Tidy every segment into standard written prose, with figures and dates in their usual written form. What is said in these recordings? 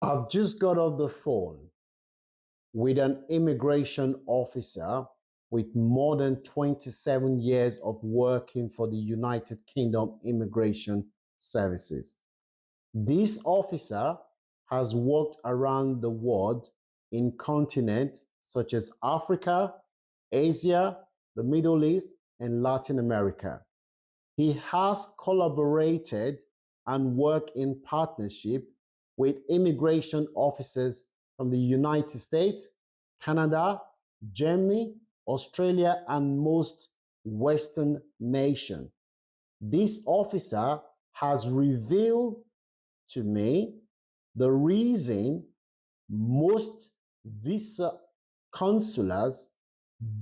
I've just got off the phone with an immigration officer with more than 27 years of working for the United Kingdom Immigration Services. This officer has worked around the world in continents such as Africa, Asia, the Middle East, and Latin America. He has collaborated and worked in partnership with immigration officers from the United States, Canada, Germany, Australia, and most Western nations. This officer has revealed to me the reason most visa consulars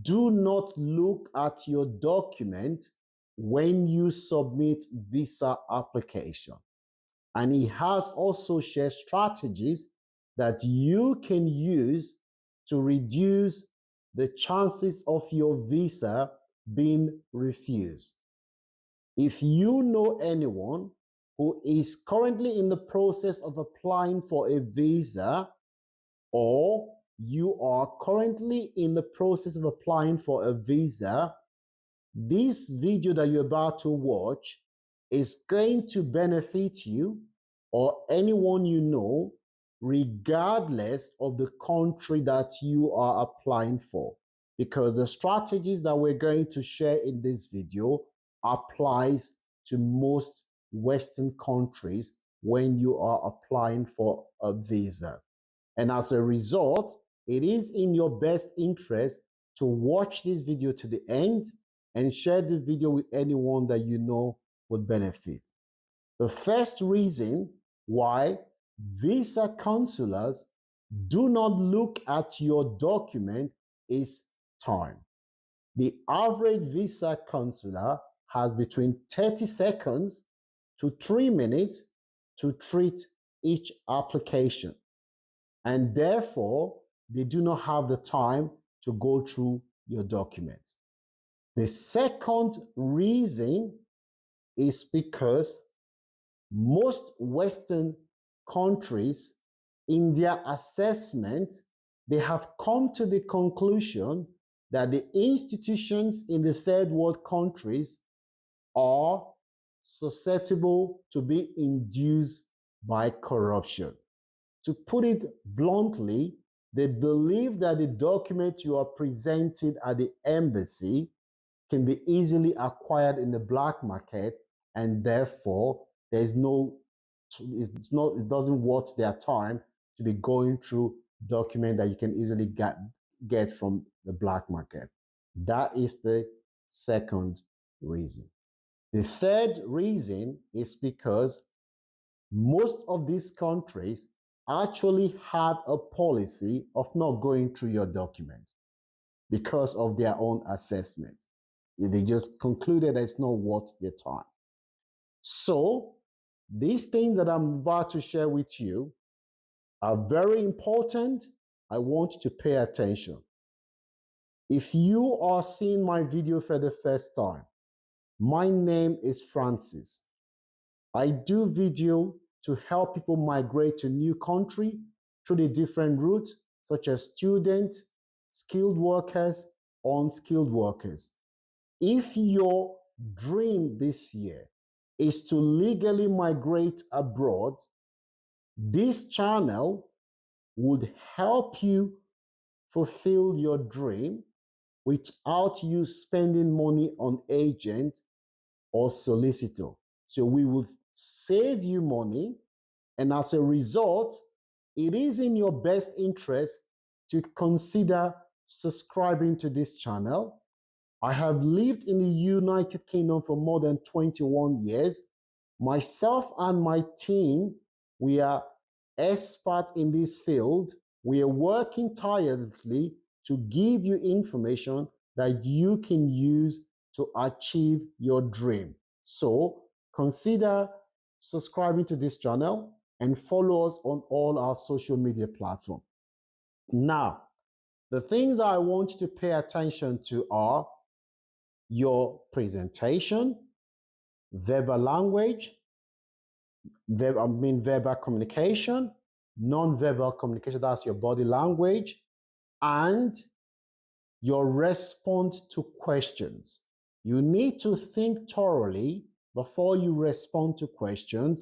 do not look at your document when you submit visa application. And he has also shared strategies that you can use to reduce the chances of your visa being refused. If you know anyone who is currently in the process of applying for a visa, or you are currently in the process of applying for a visa, this video that you're about to watch is going to benefit you or anyone you know, regardless of the country that you are applying for. Because the strategies that we're going to share in this video applies to most Western countries when you are applying for a visa. And as a result, it is in your best interest to watch this video to the end and share the video with anyone that you know would benefit. The first reason why visa consulars do not look at your document is time. The average visa consular has between 30 seconds to 3 minutes to treat each application. And therefore, they do not have the time to go through your documents. The second reason is because most Western countries, in their assessment, they have come to the conclusion that the institutions in the third world countries are susceptible to be induced by corruption. To put it bluntly, they believe that the document you are presenting at the embassy can be easily acquired in the black market, and therefore it doesn't worth their time to be going through document that you can easily get from the black market. That is the second reason. The third reason is because most of these countries actually have a policy of not going through your document because of their own assessment. They just concluded that it's not worth their time. So these things that I'm about to share with you are very important. I want you to pay attention. If you are seeing my video for the first time, my name is Francis. I do video to help people migrate to a new country through the different routes, such as students, skilled workers, unskilled workers. If your dream this year is to legally migrate abroad, this channel would help you fulfill your dream without you spending money on agent or solicitor. So we will save you money, and as a result, it is in your best interest to consider subscribing to this channel. I have lived in the United Kingdom for more than 21 years. Myself and my team, we are experts in this field. We are working tirelessly to give you information that you can use to achieve your dream. So consider subscribing to this channel and follow us on all our social media platforms. Now, the things I want you to pay attention to are your presentation, verbal language, verbal communication, non-verbal communication, that's your body language, and your response to questions. You need to think thoroughly before you respond to questions.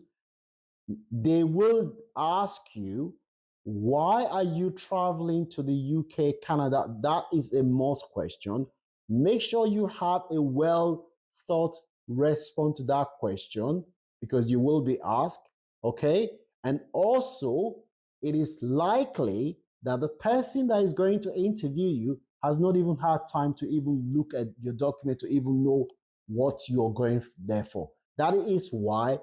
They will ask you, why are you traveling to the UK, Canada? That is a must question. Make sure you have a well thought response to that question because you will be asked, okay? And also, it is likely that the person that is going to interview you has not even had time to even look at your document to even know what you're going there for. That is why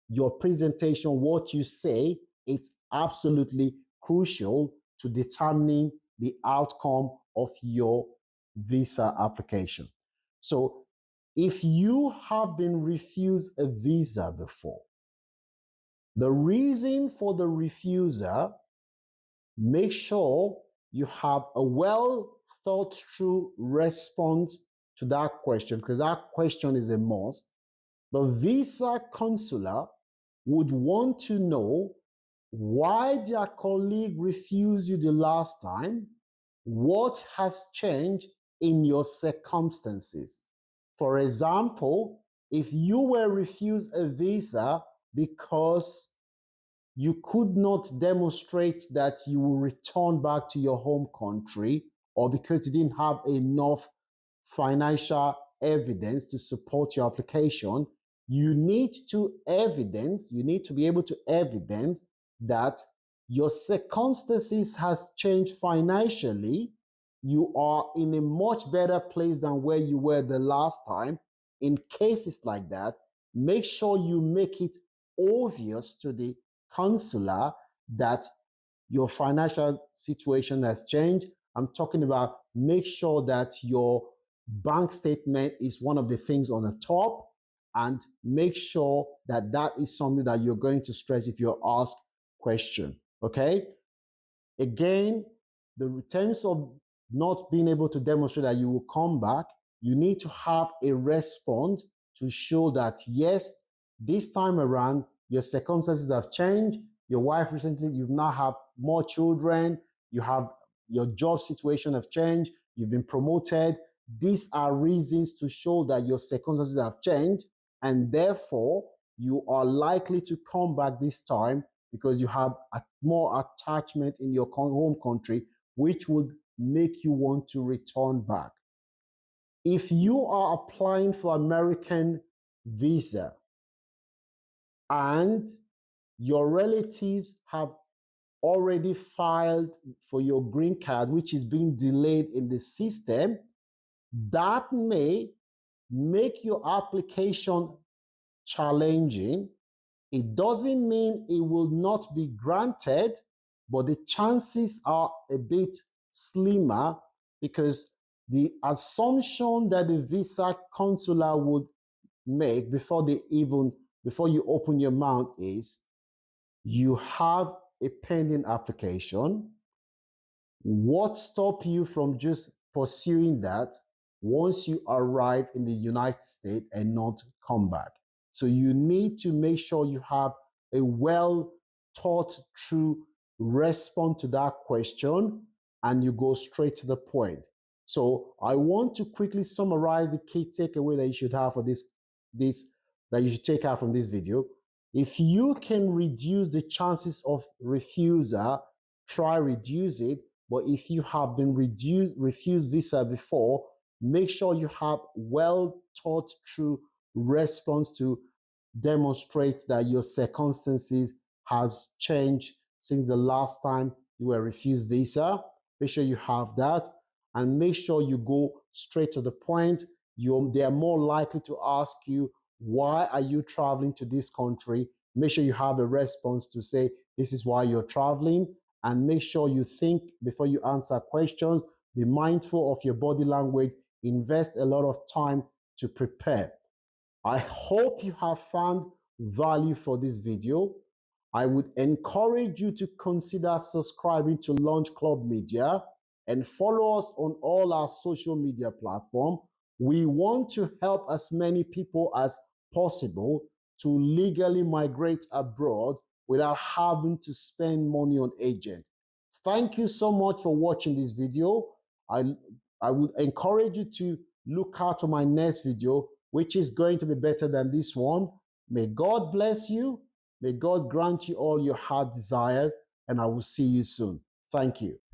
your presentation, what you say, it's absolutely crucial to determining the outcome of your visa application. So if you have been refused a visa before, the reason for the refusal, make sure you have a well thought through response to that question because that question is a must. The visa consular would want to know why their colleague refused you the last time, what has changed in your circumstances. For example, if you were refused a visa because you could not demonstrate that you will return back to your home country, or because you didn't have enough financial evidence to support your application, you need to be able to evidence that your circumstances has changed financially. You are in a much better place than where you were the last time. In cases like that, make sure you make it obvious to the consular that your financial situation has changed. I'm talking about make sure that your bank statement is one of the things on the top, and make sure that that is something that you're going to stress if you're asked question. Okay. Again, the terms of not being able to demonstrate that you will come back, you need to have a response to show that yes, this time around your circumstances have changed. Your wife recently, you've now have more children, you have your job situation have changed, you've been promoted. These are reasons to show that your circumstances have changed, and therefore you are likely to come back this time because you have more attachment in your home country, which would make you want to return back. If you are applying for American visa and your relatives have already filed for your green card, which is being delayed in the system, that may make your application challenging. It doesn't mean it will not be granted, but the chances are a bit slimmer because the assumption that the visa consular would make before you open your mouth is you have a pending application. What stops you from just pursuing that once you arrive in the United States and not come back? So you need to make sure you have a well thought through response to that question and you go straight to the point. So I want to quickly summarize the key takeaway that you should have for this that you should take out from this video. If you can reduce the chances of refusal, try reduce it. But if you have been refused visa before, make sure you have well thought through response to demonstrate that your circumstances has changed since the last time you were refused visa. Make sure you have that and make sure you go straight to the point. They are more likely to ask you, why are you traveling to this country? Make sure you have a response to say, this is why you're traveling, and make sure you think before you answer questions. Be mindful of your body language. Invest a lot of time to prepare. I hope you have found value for this video. I would encourage you to consider subscribing to Launch Club Media and follow us on all our social media platforms. We want to help as many people as possible to legally migrate abroad without having to spend money on agent. Thank you so much for watching this video. I, I would encourage you to look out for my next video, which is going to be better than this one. May God bless you. May God grant you all your heart desires, and I will see you soon. Thank you.